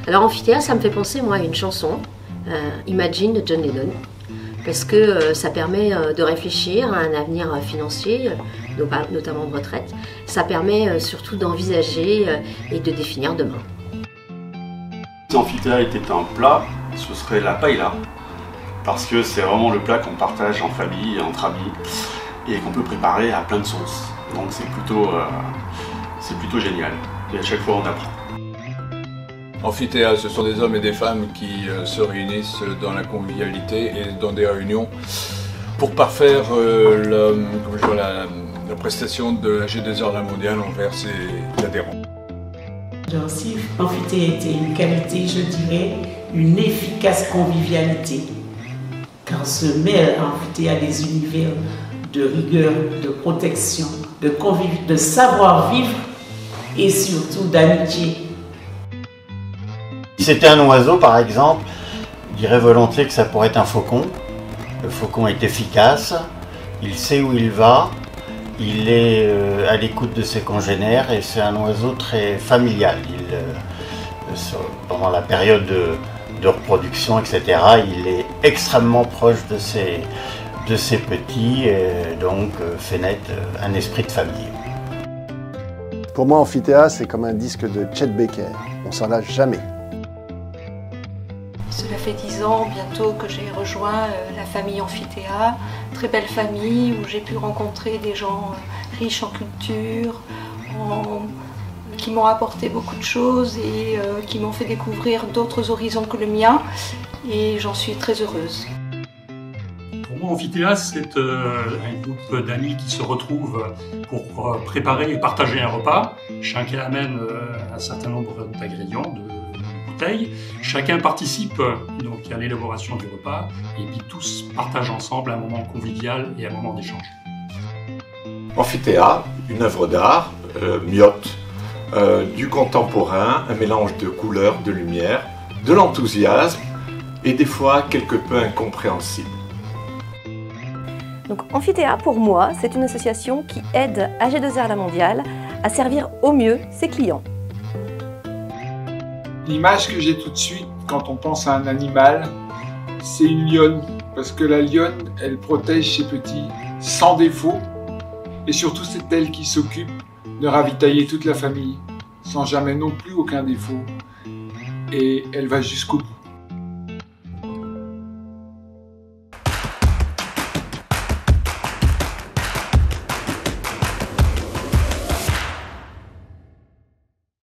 Alors Amphithéâtre, ça me fait penser moi à une chanson, Imagine de John Lennon, parce que ça permet de réfléchir à un avenir financier, notamment de retraite. Ça permet surtout d'envisager et de définir demain. Si Amphithéâtre était un plat, ce serait la paella, parce que c'est vraiment le plat qu'on partage en famille, entre amis, et qu'on peut préparer à plein de sauces. Donc c'est plutôt génial, et à chaque fois on apprend. Amphithéâtre, ce sont des hommes et des femmes qui se réunissent dans la convivialité et dans des réunions pour parfaire la prestation de la G2R La Mondiale envers ses adhérents. Si Amphithéâtre était une qualité, je dirais une efficace convivialité. Car se mêlent Amphithéâtre des univers de rigueur, de protection, de savoir-vivre et surtout d'amitié. Si c'était un oiseau, par exemple, je dirais volontiers que ça pourrait être un faucon. Le faucon est efficace, il sait où il va, il est à l'écoute de ses congénères et c'est un oiseau très familial. Pendant la période de reproduction, etc., il est extrêmement proche de ses petits et donc fait naître un esprit de famille. Pour moi, Amphithéâtre, c'est comme un disque de Chet Baker. On s'en lasse jamais. Cela fait 10 ans bientôt que j'ai rejoint la famille Amphithéâtre, très belle famille où j'ai pu rencontrer des gens riches en culture, qui m'ont apporté beaucoup de choses et qui m'ont fait découvrir d'autres horizons que le mien et j'en suis très heureuse. Pour moi, Amphithéâtre, c'est un groupe d'amis qui se retrouvent pour préparer et partager un repas. Chacun amène un certain nombre d'ingrédients, de bouteilles. Chacun participe donc à l'élaboration du repas et puis tous partagent ensemble un moment convivial et un moment d'échange. Amphithéâtre, une œuvre d'art, myotte, du contemporain, un mélange de couleurs, de lumière, de l'enthousiasme et des fois quelque peu incompréhensible. Donc Amphithéâtre, pour moi, c'est une association qui aide AG2R La Mondiale à servir au mieux ses clients. L'image que j'ai tout de suite quand on pense à un animal, c'est une lionne. Parce que la lionne, elle protège ses petits sans défaut. Et surtout, c'est elle qui s'occupe de ravitailler toute la famille, sans jamais non plus aucun défaut. Et elle va jusqu'au bout.